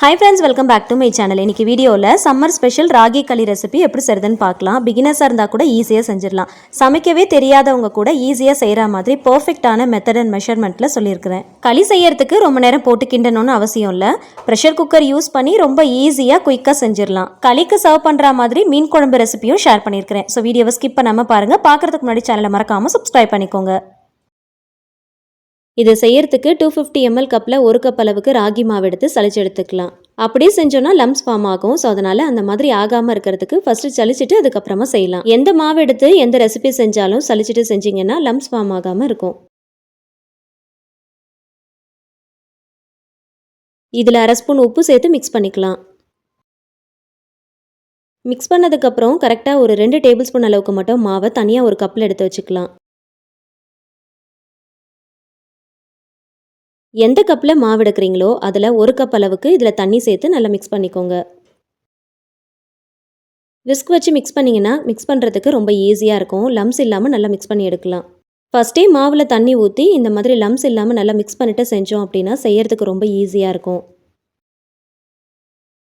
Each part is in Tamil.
Hi friends, welcome back to my channel. இன்னைக்கு வீடியோவில் சம்மர் ஸ்பெஷல் ராகி களி ரெசிபி எப்படி செய்றதுன்னு பார்க்கலாம். பிகினர்ஸாக இருந்தால் கூட ஈஸியாக செஞ்சிடலாம். சமைக்கவே தெரியாதவங்க கூட ஈஸியாக செய்கிற மாதிரி பர்ஃபெக்டான மெத்தட் அண்ட் மெஷர்மெண்ட்டில் சொல்லியிருக்கிறேன். களி செய்யறதுக்கு ரொம்ப நேரம் போட்டு கிண்டணும்னு அவசியம் இல்லை. ப்ரெஷர் குக்கர் யூஸ் பண்ணி ரொம்ப ஈஸியாக குயிக்காக செஞ்சிடலாம். களிக்கு சர்வ் பண்ணுற மாதிரி மீன் குழம்பு ரெசிபியும் ஷேர் பண்ணியிருக்கிறேன். ஸோ வீடியோவை ஸ்கிப் பண்ணாமல் பாருங்கள். பார்க்குறதுக்கு முன்னாடி சேனலை மறக்காமல் சப்ஸ்கிரைப் பண்ணிக்கோங்க. இது செய்யறதுக்கு 250 ml கப்பில் 1 கப் அளவுக்கு ராகி மாவு எடுத்து சளிச்சு எடுத்துக்கலாம். அப்படியே செஞ்சோன்னா லம்ஸ் ஃபார்ம் ஆகும். ஸோ அதனால் அந்த மாதிரி ஆகாமல் இருக்கிறதுக்கு ஃபஸ்ட்டு சளிச்சிட்டு அதுக்கப்புறமா செய்யலாம். எந்த மாவு எடுத்து எந்த ரெசிபி செஞ்சாலும் சளிச்சிட்டு செஞ்சிங்கன்னா லம்ஸ் ஃபார்ம் ஆகாமல் இருக்கும். இதில் 1/2 ஸ்பூன் உப்பு சேர்த்து மிக்ஸ் பண்ணிக்கலாம். மிக்ஸ் பண்ணதுக்கப்புறம் கரெக்டாக ஒரு 2 டேபிள் ஸ்பூன் அளவுக்கு மட்டும் மாவை தனியாக ஒரு கப்பில் எடுத்து வச்சுக்கலாம். எந்த கப்பில் மாவு எடுக்கிறீங்களோ அதில் 1 கப் அளவுக்கு இதில் தண்ணி சேர்த்து நல்லா மிக்ஸ் பண்ணிக்கோங்க. விஸ்க் வச்சு மிக்ஸ் பண்ணிங்கன்னா மிக்ஸ் பண்ணுறதுக்கு ரொம்ப ஈஸியாக இருக்கும். லம்ஸ் இல்லாமல் நல்லா மிக்ஸ் பண்ணி எடுக்கலாம். ஃபஸ்ட்டே மாவில் தண்ணி ஊற்றி இந்த மாதிரி லம்ஸ் இல்லாமல் நல்லா மிக்ஸ் பண்ணிட்டு செஞ்சோம் அப்படின்னா செய்யறதுக்கு ரொம்ப ஈஸியாக இருக்கும்.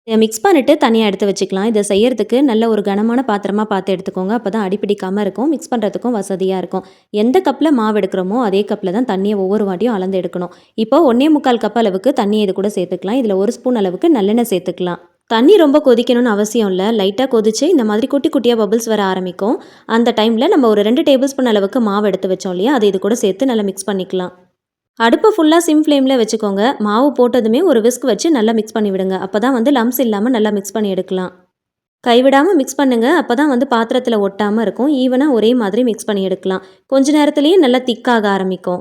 இதை மிக்ஸ் பண்ணிவிட்டு தனியாக எடுத்து வச்சுக்கலாம். இதை செய்யறதுக்கு நல்ல ஒரு கனமான பாத்திரமாக பார்த்து எடுத்துக்கோங்க. அப்போ தான் அடிப்பிடிக்காமல் இருக்கும். மிக்ஸ் பண்ணுறதுக்கும் வசதியாக இருக்கும். எந்த கப்பில் மாவு எடுக்கிறோமோ அதே கப்பில் தான் தண்ணியை ஒவ்வொரு வாட்டியும் அளந்து எடுக்கணும். இப்போ 1.25 கப் அளவுக்கு தண்ணி இது கூட சேர்த்துக்கலாம். இதில் 1 ஸ்பூன் அளவுக்கு நல்லெண்ணெய் சேர்த்துக்கலாம். தண்ணி ரொம்ப கொதிக்கணும்னு அவசியம் இல்லை. லைட்டாக கொதிச்சு இந்த மாதிரி குட்டி குட்டியாக பபிள்ஸ் வர ஆரம்பிக்கும். அந்த டைமில் நம்ம ஒரு 2 டேபிள் ஸ்பூன் அளவுக்கு மாவு எடுத்து வச்சோம் இல்லையா, அதை இது கூட சேர்த்து நல்லா மிக்ஸ் பண்ணிக்கலாம். அடுப்பு ஃபுல்லாக சிம் ஃப்ளேமில் வச்சுக்கோங்க. மாவு போட்டதுமே ஒரு விஸ்க் வச்சு நல்லா மிக்ஸ் பண்ணி விடுங்க. அப்போ தான் லம்ஸ் இல்லாமல் நல்லா மிக்ஸ் பண்ணி எடுக்கலாம். கைவிடாமல் மிக்ஸ் பண்ணுங்கள். அப்போ தான் பாத்திரத்தில் ஒட்டாமல் இருக்கும். ஈவனாக ஒரே மாதிரி மிக்ஸ் பண்ணி எடுக்கலாம். கொஞ்ச நேரத்துலேயே நல்லா திக்காக ஆரம்பிக்கும்.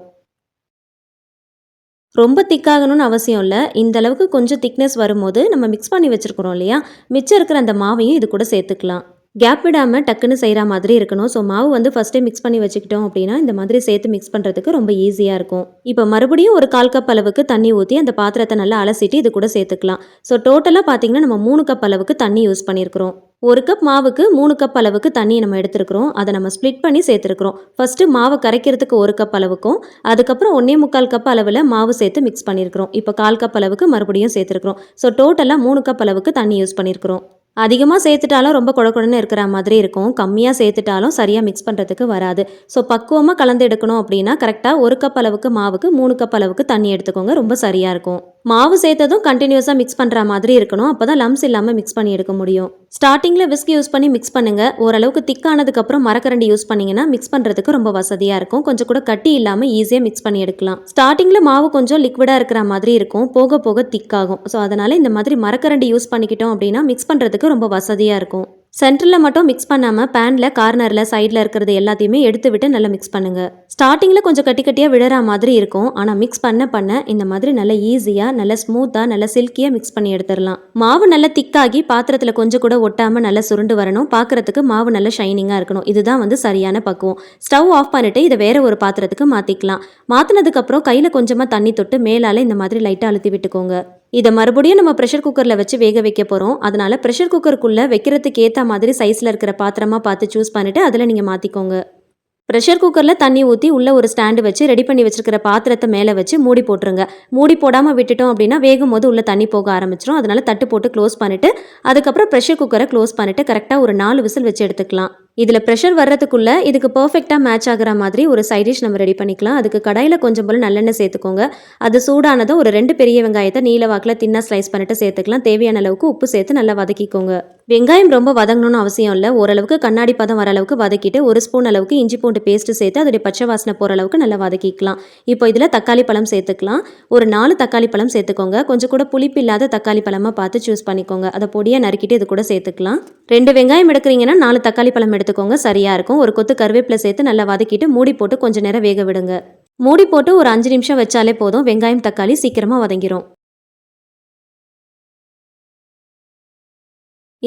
ரொம்ப திக்காகணும்னு அவசியம் இல்லை. இந்த அளவுக்கு கொஞ்சம் திக்னஸ் வரும்போது நம்ம மிக்ஸ் பண்ணி வச்சுருக்கிறோம் இல்லையா, மிச்சம் இருக்கிற அந்த மாவையும் இது கூட சேர்த்துக்கலாம். கேப் விடாமல் டக்குன்னு செய்கிற மாதிரி இருக்கணும். ஸோ மாவு ஃபஸ்ட்டே மிக்ஸ் பண்ணி வச்சுக்கிட்டோம் அப்படின்னா இந்த மாதிரி சேர்த்து மிக்ஸ் பண்ணுறதுக்கு ரொம்ப ஈஸியாக இருக்கும். இப்போ மறுபடியும் ஒரு 1/4 கப் அளவுக்கு தண்ணி ஊற்றி அந்த பாத்திரத்தை நல்லா அலசிட்டு இது கூட சேர்த்துக்கலாம். ஸோ டோட்டலாக பார்த்தீங்கன்னா நம்ம 3 கப் அளவுக்கு தண்ணி யூஸ் பண்ணியிருக்கிறோம். 1 கப் மாவுக்கு 3 கப் அளவுக்கு தண்ணி நம்ம எடுத்துருக்கிறோம். அதை நம்ம ஸ்ப்ளிட் பண்ணி சேர்த்துருக்கிறோம். ஃபஸ்ட்டு மாவை கரைக்கிறதுக்கு 1 கப் அளவுக்கும் அதுக்கப்புறம் 1.25 கப் அளவில் மாவு சேர்த்து மிக்ஸ் பண்ணியிருக்கிறோம். இப்போ 1/4 கப் அளவுக்கு மறுபடியும் சேர்த்துருக்கிறோம். ஸோ டோட்டலாக 3 கப் அளவுக்கு தண்ணி யூஸ் பண்ணியிருக்கிறோம். அதிகமாக சேர்த்துட்டாலும் ரொம்ப குழக்குழன்னு இருக்கிற மாதிரி இருக்கும். கம்மியாக சேர்த்துட்டாலும் சரியாக மிக்ஸ் பண்ணுறதுக்கு வராது. ஸோ பக்குவமாக கலந்து எடுக்கணும் அப்படின்னா கரெக்டாக 1 கப் அளவுக்கு மாவுக்கு 3 கப் அளவுக்கு தண்ணி எடுத்துக்கோங்க. ரொம்ப சரியாக இருக்கும். மாவு சேர்த்ததும் கண்டினியூஸாக மிக்ஸ் பண்ணுற மாதிரி இருக்கணும். அப்போ தான் லம்ஸ் இல்லாமல் மிக்ஸ் பண்ணி எடுக்க முடியும். ஸ்டார்டிங்கில் விஸ்க் யூஸ் பண்ணி மிக்ஸ் பண்ணுங்கள். ஓரளவுக்கு திக்கானதுக்கப்புறம் மரக்கரண்டி யூஸ் பண்ணிங்கன்னா மிக்ஸ் பண்ணுறதுக்கு ரொம்ப வசதியாக இருக்கும். கொஞ்சம் கூட கட்டி இல்லாமல் ஈஸியாக மிக்ஸ் பண்ணி எடுக்கலாம். ஸ்டார்டிங்கில் மாவு கொஞ்சம் லிக்விடாக இருக்கிற மாதிரி இருக்கும். போக போக திக்காகும். ஸோ அதனால் இந்த மாதிரி மரக்கரண்டி யூஸ் பண்ணிக்கிட்டோம் அப்படின்னா மிக்ஸ் பண்ணுறதுக்கு ரொம்ப வசதியாக இருக்கும். சென்டரில் மட்டும் மிக்ஸ் பண்ணாமல் பேனில் கார்னரில் சைடில் இருக்கிறது எல்லாத்தையுமே எடுத்து விட்டு நல்லா மிக்ஸ் பண்ணுங்கள். ஸ்டார்டிங்கில் கொஞ்சம் கட்டி கட்டியாக விழற மாதிரி இருக்கும். ஆனால் மிக்ஸ் பண்ண இந்த மாதிரி நல்லா ஈஸியாக நல்லா ஸ்மூத்தாக நல்லா சில்கியாக மிக்ஸ் பண்ணி எடுத்துடலாம். மாவு நல்லா திக்காகி பாத்திரத்தில் கொஞ்சம் கூட ஒட்டாமல் நல்லா சுருண்டு வரணும். பார்க்குறதுக்கு மாவு நல்லா ஷைனிங்காக இருக்கணும். இதுதான் சரியான பக்குவம். ஸ்டவ் ஆஃப் பண்ணிவிட்டு இதை வேற ஒரு பாத்திரத்துக்கு மாற்றிக்கலாம். மாற்றினதுக்கப்புறம் கையில் கொஞ்சமாக தண்ணி தொட்டு மேலால் இந்த மாதிரி லைட்டாக அழுத்தி விட்டுக்கோங்க. இதை மறுபடியும் நம்ம ப்ரெஷர் குக்கரில் வச்சு வேக வைக்க போகிறோம். அதனால் ப்ரெஷர் குக்கருக்குள்ளே வைக்கிறதுக்கு ஏற்ற மாதிரி சைஸில் இருக்கிற பாத்திரமாக பார்த்து சூஸ் பண்ணிவிட்டு அதில் நீங்கள் மாற்றிக்கோங்க. ப்ரெஷர் குக்கரில் தண்ணி ஊற்றி உள்ளே ஒரு ஸ்டாண்டு வச்சு ரெடி பண்ணி வச்சுருக்கிற பாத்திரத்தை மேலே வச்சு மூடி போட்டுருங்க. மூடி போடாமல் விட்டுட்டோம் அப்படின்னா வேகும் போது உள்ளே தண்ணி போக ஆரம்பிச்சிடும். அதனால் தட்டு போட்டு க்ளோஸ் பண்ணிவிட்டு அதுக்கப்புறம் ப்ரெஷர் குக்கரை க்ளோஸ் பண்ணிவிட்டு கரெக்டாக ஒரு 4 விசில் வச்சு எடுத்துக்கலாம். இதில் ப்ரெஷர் வர்றதுக்குள்ளே இதுக்கு பர்ஃபெக்டாக மேட்ச் ஆகிற மாதிரி ஒரு சைட் டிஷ் நம்ம ரெடி பண்ணிக்கலாம். அதுக்கு கடாயில் கொஞ்சம் போல் நல்லெண்ணெய் சேர்த்துக்கோங்க. அது சூடானதை ஒரு 2 பெரிய வெங்காயத்தை நீல வாக்கில் தின்னாக ஸ்லைஸ் பண்ணிட்டு சேர்த்துக்கலாம். தேவையான அளவுக்கு உப்பு சேர்த்து நல்லா வதக்கிக்கோங்க. வெங்காயம் ரொம்ப வதங்கணும்னு அவசியம் இல்லை. ஓரளவுக்கு கண்ணாடி பதம் வர அளவுக்கு வதக்கிட்டு 1 ஸ்பூன் அளவுக்கு இஞ்சி பூண்டு பேஸ்ட்டு சேர்த்து அதோடைய பச்சை வாசனை போகிற அளவுக்கு நல்லா வதக்கிக்கலாம். இப்போ இதில் தக்காளி பழம் சேர்த்துக்கலாம். ஒரு 4 தக்காளி பழம் சேர்த்துக்கோங்க. கொஞ்சம் கூட புளிப்பு இல்லாத தக்காளி பழமாக பார்த்து சூஸ் பண்ணிக்கோங்க. அதை பொடியாக நறுக்கிட்டு இது கூட சேர்த்துக்கலாம். 2 வெங்காயம் எடுக்கிறீங்கன்னா 4 தக்காளி பழம் எடுத்துக்கோங்க. சரியாக இருக்கும். ஒரு கொத்து கருவேப்பிலை சேர்த்து நல்லா வதக்கிட்டு மூடி போட்டு கொஞ்சம் நேரம் வேக விடுங்க. மூடி போட்டு ஒரு 5 நிமிஷம் வச்சாலே போதும். வெங்காயம் தக்காளி சீக்கிரமாக வதங்கிரும்.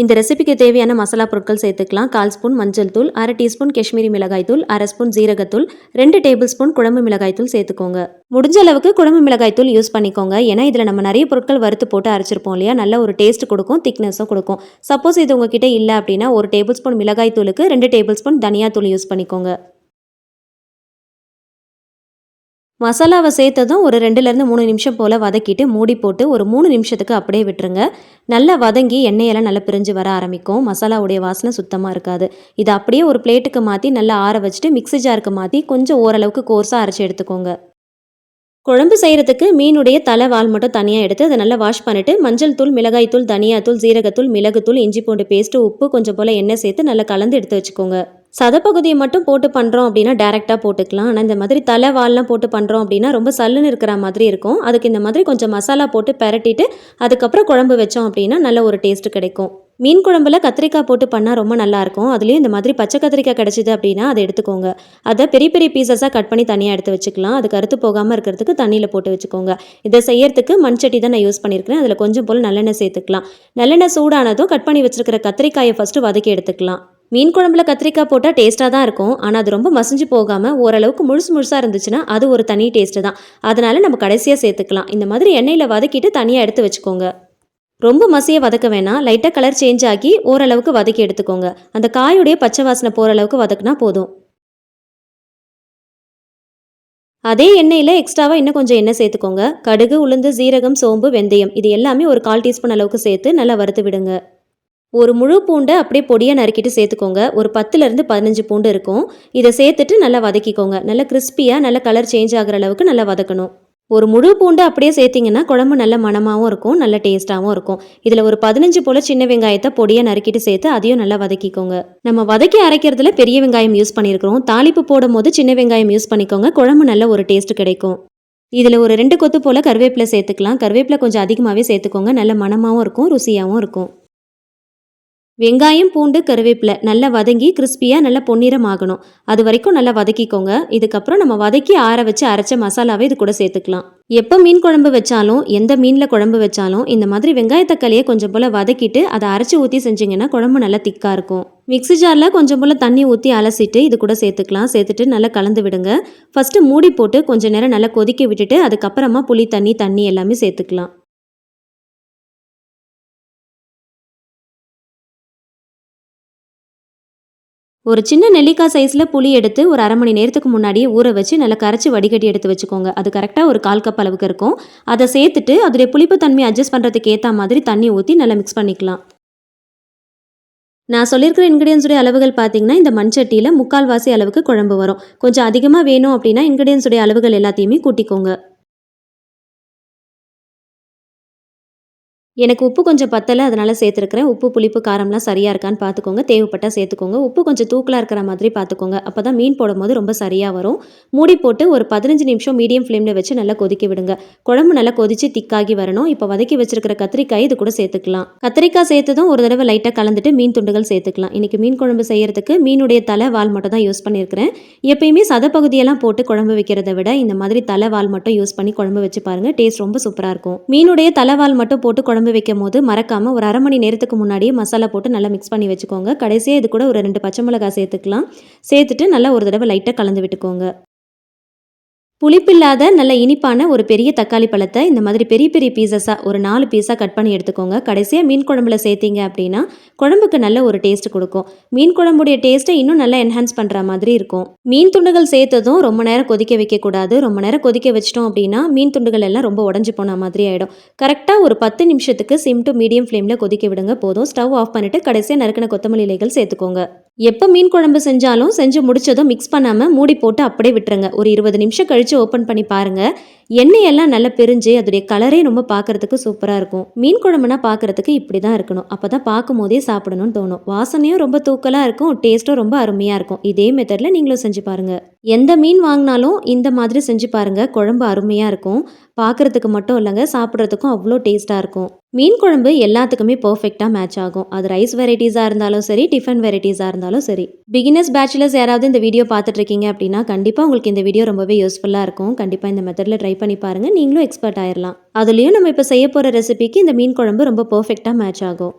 இந்த ரெசிபிக்கு தேவையான மசாலா பொருட்கள் சேர்த்துக்கலாம். 1/4 ஸ்பூன் மஞ்சள் தூள், 1/2 டீஸ்பூன் காஷ்மீரி மிளகாய் தூள், 1/2 ஸ்பூன் ஜீரகத்தூள், 2 டேபிள் ஸ்பூன் குழம்பு மிளகாய் தூள் சேர்த்துக்கோங்க. முடிஞ்ச அளவுக்கு குழம்பு மிளகாய் தூள் யூஸ் பண்ணிக்கோங்க. ஏன்னா இதில் நம்ம நிறைய பொருட்கள் வறுத்து போட்டு அரைச்சிருப்போம் இல்லையா, நல்ல ஒரு டேஸ்ட் கொடுக்கும், திக்னஸும் கொடுக்கும். சப்போஸ் இது உங்ககிட்ட இல்லை அப்படின்னா 1 டேபிள் ஸ்பூன் மிளகாய் தூளுக்கு 2 டேபிள் ஸ்பூன் தனியா தூள் யூஸ் பண்ணிக்கோங்க. மசாலாவை சேர்த்ததும் ஒரு 2லேருந்து 3 நிமிஷம் போல் வதக்கிட்டு மூடி போட்டு ஒரு 3 நிமிஷத்துக்கு அப்படியே விட்டுருங்க. நல்லா வதங்கி எண்ணெயெல்லாம் நல்லா பிரிஞ்சு வர ஆரம்பிக்கும். மசாலாவுடைய வாசனை சுத்தமாக இருக்காது. இதை அப்படியே ஒரு பிளேட்டுக்கு மாற்றி நல்லா ஆற வச்சுட்டு மிக்ஸி ஜாருக்கு மாற்றி கொஞ்சம் ஓரளவுக்கு கோர்ஸாக அரைச்சி எடுத்துக்கோங்க. குழம்பு செய்கிறதுக்கு மீனுடைய தலை வால் மட்டும் தனியாக எடுத்து அதை நல்லா வாஷ் பண்ணிவிட்டு மஞ்சள் தூள், மிளகாய் தூள், தனியாத்தூள், ஜீரகத்தூள், மிளகுத்தூள், இஞ்சி பூண்டு பேஸ்ட்டு, உப்பு கொஞ்சம் போல் எண்ணெய் சேர்த்து நல்லா கலந்து எடுத்து வச்சுக்கோங்க. சதப்பகுதியை மட்டும் போட்டு பண்ணுறோம் அப்படின்னா டேரெக்டாக போட்டுக்கலாம். ஆனால் இந்த மாதிரி தலை வால்லாம் போட்டு பண்ணுறோம் அப்படின்னா ரொம்ப சல்லுன்னு இருக்கிற மாதிரி இருக்கும். அதுக்கு இந்த மாதிரி கொஞ்சம் மசாலா போட்டு பெரட்டிட்டு அதுக்கப்புறம் குழம்பு வச்சோம் அப்படின்னா நல்ல ஒரு டேஸ்ட்டு கிடைக்கும். மீன் குழம்புல கத்திரிக்காய் போட்டு பண்ணால் ரொம்ப நல்லாயிருக்கும். அதுலேயும் இந்த மாதிரி பச்சை கத்திரிக்காய் கிடச்சிது அப்படின்னா அதை எடுத்துக்கோங்க. அதை பெரிய பெரிய பீசஸாக கட் பண்ணி தனியாக எடுத்து வச்சுக்கலாம். அது கருத்து போகாமல் இருக்கிறதுக்கு தண்ணியில் போட்டு வச்சுக்கோங்க. இதை செய்யறதுக்கு மண்சட்டி தான் நான் யூஸ் பண்ணியிருக்கிறேன். அதில் கொஞ்சம் போல் நல்லெண்ணெய் சேர்த்துக்கலாம். நல்லெண்ணெய் சூடானதும் கட் பண்ணி வச்சுருக்கிற கத்திரிக்காயை ஃபஸ்ட்டு வதக்கி எடுத்துக்கலாம். மீன் குழம்புல கத்திரிக்காய் போட்டால் டேஸ்ட்டாக தான் இருக்கும். ஆனால் அது ரொம்ப மசிஞ்சு போகாமல் ஓரளவுக்கு முழுசாக இருந்துச்சுன்னா அது ஒரு தனி டேஸ்ட்டு தான். அதனால் நம்ம கடைசியாக சேர்த்துக்கலாம். இந்த மாதிரி எண்ணெயில் வதக்கிட்டு தனியாக எடுத்து வச்சுக்கோங்க. ரொம்ப மசிய வதக்க வேணாம். லைட்டாக கலர் சேஞ்ச் ஆகி ஓரளவுக்கு வதக்கி எடுத்துக்கோங்க. அந்த காயுடைய பச்சை வாசனை போகிற அளவுக்கு வதக்குனா போதும். அதே எண்ணெயில் எக்ஸ்ட்ராவாக இன்னும் கொஞ்சம் எண்ணெய் சேர்த்துக்கோங்க. கடுகு, உளுந்து, சீரகம், சோம்பு, வெந்தயம் இது எல்லாமே ஒரு 1/4 டீஸ்பூன் அளவுக்கு சேர்த்து நல்லா வறுத்து விடுங்க. ஒரு முழு பூண்டை அப்படியே பொடியாக நறுக்கிட்டு சேர்த்துக்கோங்க. ஒரு 10லேருந்து 15 பூண்டு இருக்கும். இதை சேர்த்துட்டு நல்லா வதக்கிக்கோங்க. நல்லா கிறிஸ்பியாக நல்லா கலர் சேஞ்ச் ஆகிற அளவுக்கு நல்லா வதக்கணும். ஒரு முழு பூண்டு அப்படியே சேர்த்திங்கன்னா குழம்பு நல்ல மணமாகவும் இருக்கும், நல்ல டேஸ்ட்டாகவும் இருக்கும். இதில் ஒரு 15 போல் சின்ன வெங்காயத்தை பொடியாக நறுக்கிட்டு சேர்த்து அதையும் நல்லா வதக்கிக்கோங்க. நம்ம வதக்கி அரைக்கிறதுல பெரிய வெங்காயம் யூஸ் பண்ணியிருக்கிறோம். தாளிப்பு போடும் போது சின்ன வெங்காயம் யூஸ் பண்ணிக்கோங்க. குழம்பு நல்ல ஒரு டேஸ்ட் கிடைக்கும். இதில் ஒரு 2 கொத்து போல் கருவேப்பிலை சேர்த்துக்கலாம். கருவேப்பிலை கொஞ்சம் அதிகமாகவே சேர்த்துக்கோங்க. நல்ல மணமாகவும் இருக்கும், ருசியாகவும் இருக்கும். வெங்காயம், பூண்டு, கருவேப்பிலை நல்லா வதங்கி கிறிஸ்பியாக நல்லா பொன்னிறம் ஆகணும். அது வரைக்கும் நல்லா வதக்கிக்கோங்க. இதுக்கப்புறம் நம்ம வதக்கி ஆற வச்சு அரைச்ச மசாலாவை இது கூட சேர்த்துக்கலாம். எப்போ மீன் குழம்பு வச்சாலும் எந்த மீனில் குழம்பு வச்சாலும் இந்த மாதிரி வெங்காய தக்காளியை கொஞ்சம் போல் வதக்கிட்டு அதை அரைச்சி ஊற்றி செஞ்சிங்கன்னா குழம்பு நல்லா திக்காக இருக்கும். மிக்ஸி ஜாரில் கொஞ்சம் போல் தண்ணி ஊற்றி அலசிட்டு இது கூட சேர்த்துக்கலாம். சேர்த்துட்டு நல்லா கலந்து விடுங்க. ஃபஸ்ட்டு மூடி போட்டு கொஞ்சம் நேரம் நல்லா கொதிக்க விட்டுட்டு அதுக்கப்புறமா புளி தண்ணி எல்லாமே சேர்த்துக்கலாம். ஒரு சின்ன நெல்லிக்காய் சைஸில் புளி எடுத்து ஒரு 1/2 மணி நேரத்துக்கு முன்னாடியே ஊற வச்சு நல்லா கரைச்சி வடிகட்டி எடுத்து வச்சுக்கோங்க. அது கரெக்டாக ஒரு 1/4 கப் அளவுக்கு இருக்கும். அதை சேர்த்துட்டு அதோடைய புளிப்பு தன்மையை அட்ஜஸ்ட் பண்ணுறதுக்கு ஏற்ற மாதிரி தண்ணி ஊற்றி நல்லா மிக்ஸ் பண்ணிக்கலாம். நான் சொல்லியிருக்கிற இன்கிரியன்ஸுடைய அளவுகள் பார்த்தீங்கன்னா இந்த மண்சட்டியில் 3/4 வாசி அளவுக்கு குழம்பு வரும். கொஞ்சம் அதிகமாக வேணும் அப்படின்னா இன்கிரியன்ஸுடைய அளவுகள் எல்லாத்தையுமே கூட்டிக்கோங்க. எனக்கு உப்பு கொஞ்சம் பத்தலை, அதனால் சேர்த்துருக்கிறேன். உப்பு, புளிப்பு, காரம்லாம் சரியாக இருக்கான்னு பார்த்துக்கோங்க. தேவைப்பட்டால் சேர்த்துக்கோங்க. உப்பு கொஞ்சம் தூக்கலாக இருக்கிற மாதிரி பார்த்துக்கோங்க. அப்போ தான் மீன் போடும்போது ரொம்ப சரியாக வரும். மூடி போட்டு ஒரு 15 நிமிஷம் மீடியம் ஃப்ளேமில் வச்சு நல்லா கொதிக்க விடுங்க. குழம்பு நல்லா கொதித்து திக்காகி வரணும். இப்போ வதக்கி வச்சிருக்கிற கத்திரிக்காய் இது கூட சேர்த்துக்கலாம். கத்திரிக்காய் சேர்த்ததும் ஒரு தடவை லைட்டாக கலந்துட்டு மீன் துண்டுகள் சேர்த்துக்கலாம். இன்றைக்கி மீன் குழம்பு செய்கிறதுக்கு மீனுடைய தலை வால் மட்டும் தான் யூஸ் பண்ணியிருக்கிறேன். எப்பயுமே சதப்பகுதியெல்லாம் போட்டு குழம்பு வைக்கிறத விட இந்த மாதிரி தலை வால் மட்டும் யூஸ் பண்ணி குழம்பு வச்சு பாருங்கள். டேஸ்ட் ரொம்ப சூப்பராக இருக்கும். மீனுடைய தலைவால் மட்டும் போட்டு குழம்பு வைக்கும் போது மறக்காமல் ஒரு 1/2 மணி நேரத்துக்கு முன்னாடியே மசாலா போட்டு நல்லா மிக்ஸ் பண்ணி வச்சுக்கோங்க. கடைசியாக இது கூட ஒரு 2 பச்சை மிளகாய் சேர்த்துக்கலாம். சேர்த்துட்டு நல்லா ஒரு தடவை லைட்டாக கலந்து விட்டுக்கோங்க. புளிப்பில்லாத நல்ல இனிப்பான ஒரு பெரிய தக்காளி பழத்தை இந்த மாதிரி பெரிய பெரிய பீசஸாக ஒரு 4 பீஸாக கட் பண்ணி எடுத்துக்கோங்க. கடைசியாக மீன் குழம்புல சேர்த்திங்க அப்படின்னா குழம்புக்கு நல்ல ஒரு டேஸ்ட் கொடுக்கும். மீன் குழம்புடைய டேஸ்ட்டை இன்னும் நல்லா என்ஹான்ஸ் பண்ணுற மாதிரி இருக்கும். மீன் துண்டுகள் சேர்த்ததும் ரொம்ப நேரம் கொதிக்க வைக்கக்கூடாது. ரொம்ப நேரம் கொதிக்க வச்சிட்டோம் அப்படின்னா மீன் துண்டுகள் எல்லாம் ரொம்ப உடஞ்சி போன மாதிரி ஆகிடும். கரெக்டாக ஒரு 10 நிமிஷத்துக்கு சிம் டு மீடியம் ஃப்ளேமில் கொதிக்க விடுங்க போதும். ஸ்டவ் ஆஃப் பண்ணிவிட்டு கடைசியாக நறுக்கின கொத்தமல்லி இலைகள் சேர்த்துக்கோங்க. எப்போ மீன் குழம்பு செஞ்சாலும் செஞ்சு முடிச்சதும் மிக்ஸ் பண்ணாமல் மூடி போட்டு அப்படியே விட்டுருங்க. ஒரு 20 நிமிஷம் கழித்து ஓப்பன் பண்ணி பாருங்கள். எண்ணெயெல்லாம் நல்லா பிரிஞ்சு அதோடைய கலரே ரொம்ப பார்க்குறதுக்கு சூப்பராக இருக்கும். மீன் குழம்புனா பார்க்குறதுக்கு இப்படி தான் இருக்கணும். அப்போ தான் பார்க்கும் போதே சாப்பிடணும்னு தோணும். வாசனையும் ரொம்ப தூக்கலாக இருக்கும், டேஸ்ட்டும் ரொம்ப அருமையாக இருக்கும். இதே மெத்தடில் நீங்களும் செஞ்சு பாருங்கள். எந்த மீன் வாங்கினாலும் இந்த மாதிரி செஞ்சு பாருங்கள். குழம்பு அருமையாக இருக்கும். பார்க்குறதுக்கு மட்டும் இல்லைங்க, சாப்பிட்றதுக்கும் அவ்வளோ டேஸ்ட்டாக இருக்கும். மீன் குழம்பு எல்லாத்துக்குமே பர்ஃபெக்டாக மேட்ச் ஆகும். அது ரைஸ் வெரைட்டிஸாக இருந்தாலும் சரி, டிஃபன் வெரைட்டிஸாக இருந்தாலும் சரி. பிகினர்ஸ் பேச்சுலர்ஸ் யாராவது இந்த வீடியோ பார்த்துட்டு இருக்கீங்க அப்படின்னா கண்டிப்பாக உங்களுக்கு இந்த வீடியோ ரொம்பவே யூஸ்ஃபுல்லாக இருக்கும். கண்டிப்பாக இந்த மெத்தடில் ட்ரை பண்ணி பாருங்கள். நீங்களும் எக்ஸ்பர்ட் ஆயிடலாம். அதுலேயும் நம்ம இப்போ செய்ய போகிற ரெசிபிக்கு இந்த மீன் குழம்பு ரொம்ப பர்ஃபெக்டாக மேட்ச் ஆகும்.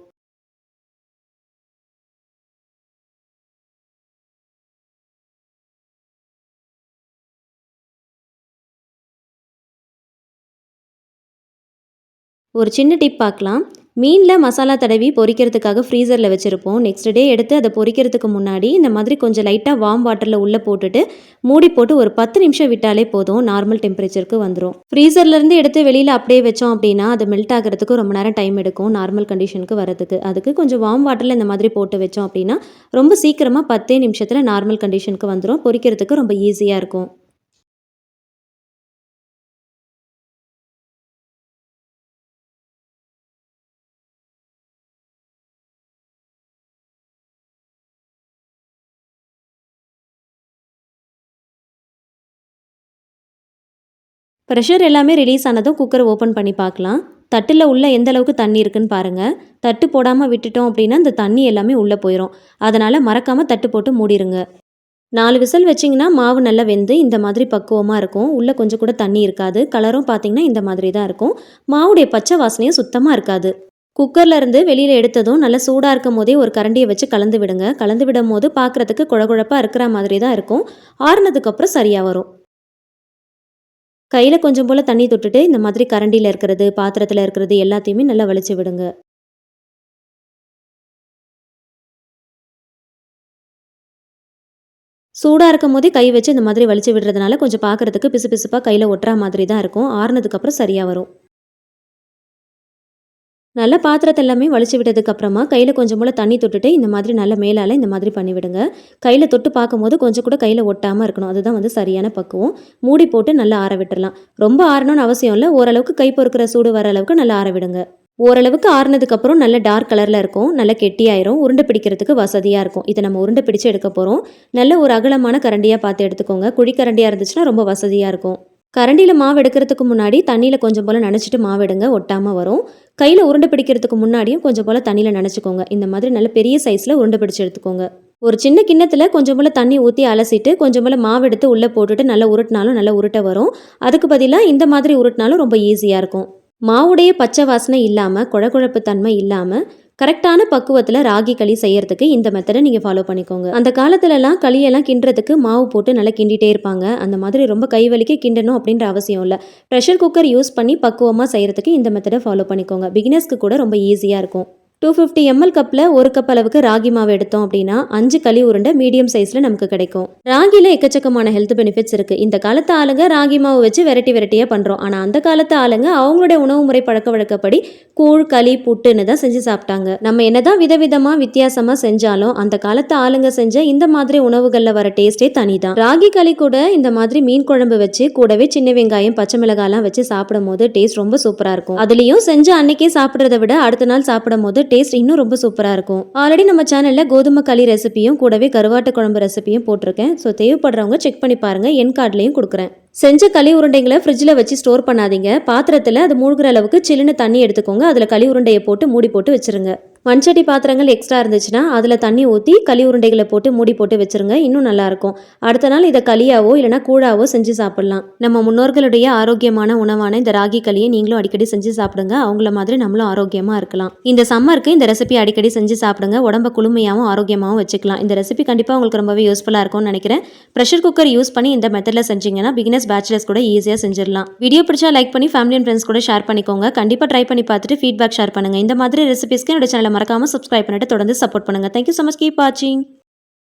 ஒரு சின்ன டிப் பார்க்கலாம். மீனில் மசாலா தடவி பொரிக்கிறதுக்காக ஃப்ரீசரில் வச்சுருப்போம். நெக்ஸ்ட் டே எடுத்து அதை பொரிக்கிறதுக்கு முன்னாடி இந்த மாதிரி கொஞ்சம் லைட்டாக வார்ம் வாட்டரில் உள்ளே போட்டுட்டு மூடி போட்டு ஒரு 10 நிமிஷம் விட்டாலே போதும், நார்மல் டெம்பரேச்சருக்கு வந்துடும். ஃப்ரீசர்லேருந்து எடுத்து வெளியில் அப்படியே வச்சோம் அப்படின்னா அது மெல்ட் ஆகிறதுக்கு ரொம்ப நேரம் டைம் எடுக்கும் நார்மல் கண்டிஷனுக்கு வரதுக்கு. அதுக்கு கொஞ்சம் வார்ம் வாட்டரில் இந்த மாதிரி போட்டு வச்சோம் அப்படின்னா ரொம்ப சீக்கிரமாக 10 நிமிஷத்தில் நார்மல் கண்டிஷனுக்கு வந்துடும். பொரிக்கிறதுக்கு ரொம்ப ஈஸியாக இருக்கும். ப்ரெஷர் எல்லாமே ரிலீஸ் ஆனதும் குக்கரை ஓப்பன் பண்ணி பார்க்கலாம். தட்டில் உள்ள எந்த அளவுக்கு தண்ணி இருக்குன்னு பாருங்கள். தட்டு போடாமல் விட்டுட்டோம் அப்படின்னா இந்த தண்ணி எல்லாமே உள்ளே போயிடும். அதனால் மறக்காமல் தட்டு போட்டு மூடிடுங்க. 4 விசில் வச்சிங்கன்னா மாவு நல்லா வெந்து இந்த மாதிரி பக்குவமாக இருக்கும். உள்ளே கொஞ்சம் கூட தண்ணி இருக்காது. கலரும் பார்த்திங்கன்னா இந்த மாதிரி தான் இருக்கும். மாவுடைய பச்சை வாசனையும் சுத்தமாக இருக்காது. குக்கரில் இருந்து வெளியில் எடுத்ததும் நல்லா சூடாக இருக்கும் போதே ஒரு கரண்டியை வச்சு கலந்து விடுங்க. கலந்து விடும் போது பார்க்குறதுக்கு குழகுழப்பாக இருக்கிற மாதிரி தான் இருக்கும். ஆறுனதுக்கப்புறம் சரியாக வரும். கையில் கொஞ்சம் போல் தண்ணி தொட்டுட்டு இந்த மாதிரி கரண்டியில் இருக்கிறது, பாத்திரத்தில் இருக்கிறது எல்லாத்தையுமே நல்லா வலிச்சு விடுங்க. சூடாக இருக்கும் போதே கை வச்சு இந்த மாதிரி வலிச்சு விடுறதுனால கொஞ்சம் பார்க்குறதுக்கு பிசு பிசுப்பாக கையில் ஒட்டுற மாதிரி தான் இருக்கும். ஆறுனதுக்கப்புறம் சரியாக வரும். நல்ல பாத்திரத்தை எல்லாமே வலிச்சு விட்டதுக்கப்புறமா கையில் கொஞ்சம் போல் தண்ணி தொட்டுட்டு இந்த மாதிரி நல்ல மேலால் இந்த மாதிரி பண்ணிவிடுங்க. கையில் தொட்டு பார்க்கும்போது கொஞ்சம் கூட கையில் ஒட்டாமல் இருக்கணும். அதுதான் வந்து சரியான பக்குவம். மூடி போட்டு நல்லா ஆற விட்டுடலாம். ரொம்ப ஆறணும்னு அவசியம் இல்லை. ஓரளவுக்கு கை பொறுக்கிற சூடு வர அளவுக்கு நல்லா ஆற விடுங்க. ஓரளவுக்கு ஆறுனதுக்கப்புறம் நல்ல டார்க் கலரில் இருக்கும். நல்ல கெட்டியாயிரும். உருண்டை பிடிக்கிறதுக்கு வசதியாக இருக்கும். இதை நம்ம உருண்டை பிடிச்சு எடுக்க போகிறோம். நல்ல ஒரு அகலமான கரண்டியாக பார்த்து எடுத்துக்கோங்க. குழிக்கரண்டியாக இருந்துச்சுன்னா ரொம்ப வசதியாக இருக்கும். கரண்டியில் மாவு எடுக்கிறதுக்கு முன்னாடி தண்ணியில் கொஞ்சம் போல் நனைச்சிட்டு மாவு எடுங்க, ஒட்டாமல் வரும். கையில் உருண்டை பிடிக்கிறதுக்கு முன்னாடியும் கொஞ்சம் போல் தண்ணியில் நனைச்சிக்கோங்க. இந்த மாதிரி நல்ல பெரிய சைஸில் உருண்டை பிடிச்சி எடுத்துக்கோங்க. ஒரு சின்ன கிண்ணத்தில் கொஞ்சம் போல் தண்ணி ஊற்றி அலசிட்டு கொஞ்சம் போல் மாவு எடுத்து உள்ளே போட்டுட்டு நல்லா உருட்டினாலும் நல்லா உருட்டை வரும். அதுக்கு பதிலாக இந்த மாதிரி உருட்டினாலும் ரொம்ப ஈஸியாக இருக்கும். மாவுடைய பச்சை வாசனை இல்லாமல் குழகுழப்பு தன்மை இல்லாமல் கரெக்டான பக்குவத்தில் ராகி களி செய்யறதுக்கு இந்த மெத்தடை நீங்கள் ஃபாலோ பண்ணிக்கோங்க. அந்த காலத்துலலாம் களியெல்லாம் கிண்டுறதுக்கு மாவு போட்டு நல்லா கிண்டிகிட்டே இருப்பாங்க. அந்த மாதிரி ரொம்ப கை வலிக்க கிண்டணும் அப்படின்ற அவசியம் இல்லை. ப்ரெஷர் குக்கர் யூஸ் பண்ணி பக்குவமாக செய்கிறதுக்கு இந்த மெத்தடை ஃபாலோ பண்ணிக்கோங்க. பிகினர்ஸ்க்கு கூட ரொம்ப ஈஸியாக இருக்கும். 250 ml கப்பில் 1 கப் அளவுக்கு ராகி மாவு எடுத்தோம் அப்படின்னா 5 களி உருண்டை மீடியம் சைஸில் நமக்கு கிடைக்கும். ராகியில் எக்கச்சக்கமான ஹெல்த் பெனிஃபிட்ஸ் இருக்குது. இந்த காலத்து ஆளுங்க ராகி மாவு வச்சு வெரைட்டியாக பண்ணுறோம். ஆனால் அந்த காலத்து ஆளுங்க அவங்களுடைய உணவு முறை பழக்க வழக்கப்படி கூழ் களி புட்டுன்னு தான் செஞ்சு சாப்பிட்டாங்க. நம்ம என்னதான் விதவிதமாக வித்தியாசமாக செஞ்சாலும் அந்த காலத்து ஆளுங்க செஞ்ச இந்த மாதிரி உணவுகளில் வர டேஸ்டே தனி தான். ராகி களி கூட இந்த மாதிரி மீன் குழம்பு வச்சு கூடவே சின்ன வெங்காயம் பச்சை மிளகாய்லாம் வச்சு சாப்பிடும் போது டேஸ்ட் ரொம்ப சூப்பராக இருக்கும். அதுலேயும் செஞ்சு அன்னைக்கே சாப்பிட்றத விட அடுத்த நாள் சாப்பிடும் போது டேஸ்ட் இன்னும் ரொம்ப சூப்பராக இருக்கும். ஆல்ரெடி நம்ம சேனலில் கோதுமை களி ரெசிபியும் கூடவே கருவாட்டு குழம்பு ரெசிபியும் போட்டிருக்கேன். ஸோ தேவைப்படுறவங்க செக் பண்ணி பாருங்கள். என் கார்ட்லேயும் கொடுக்குறேன். செஞ்ச களி உருண்டைங்களை ஃப்ரிட்ஜில் வச்சு ஸ்டோர் பண்ணாதீங்க. பாத்திரத்தில் அது மூழ்கிற அளவுக்கு சில்லுன்னு தண்ணி எடுத்துக்கோங்க. அதில் களி உருண்டையை போட்டு மூடி போட்டு வச்சுருங்க. மண்சட்டி பாத்திரங்கள் எக்ஸ்ட்ரா இருந்துச்சுன்னா அதில் தண்ணி ஊற்றி களி உருண்டைகளை போட்டு மூடி போட்டு வச்சுருங்க. இன்னும் நல்லாயிருக்கும். அடுத்த நாள் இதை களியாவோ இல்லைனா கூழாவோ செஞ்சு சாப்பிட்லாம். நம்ம முன்னோர்களுடைய ஆரோக்கியமான உணவான இந்த ராகி களியை நீங்களும் அடிக்கடி செஞ்சு சாப்பிடுங்க. அவங்கள மாதிரி நம்மளும் ஆரோக்கியமாக இருக்கலாம். இந்த சம்மருக்கு இந்த ரெசிபி அடிக்கடி செஞ்சு சாப்பிடுங்க. உடம்ப குளுமையாகவும் ஆரோக்கியமாகவும் வச்சுக்கலாம். இந்த ரெசிபி கண்டிப்பாக உங்களுக்கு ரொம்பவே யூஸ்ஃபுல்லாக இருக்கும்னு நினைக்கிறேன். ப்ரெஷர் குக்கர் யூஸ் பண்ணி இந்த மெத்தடில் செஞ்சீங்கன்னா பிகினர்ஸ் பேச்சுலர்ஸ் கூட ஈஸியாக செஞ்சிடலாம். வீடியோ பிடிச்சா லைக் பண்ணி ஃபேமிலி அண்ட் ஃப்ரெண்ட்ஸ் கூட ஷேர் பண்ணிக்கோங்க. கண்டிப்பாக ட்ரை பண்ணி பார்த்துட்டு ஃபீட்பேக் ஷேர் பண்ணுங்கள். இந்த மாதிரி ரெசிபிஸ்க்கு என்னோட சேனலை மறக்காமல் சப்ஸ்கிரைப் பண்ணிட்டு தொடர்ந்து சப்போர்ட் பண்ணுங்கள். Thank you so much. கீப் வாட்சிங்.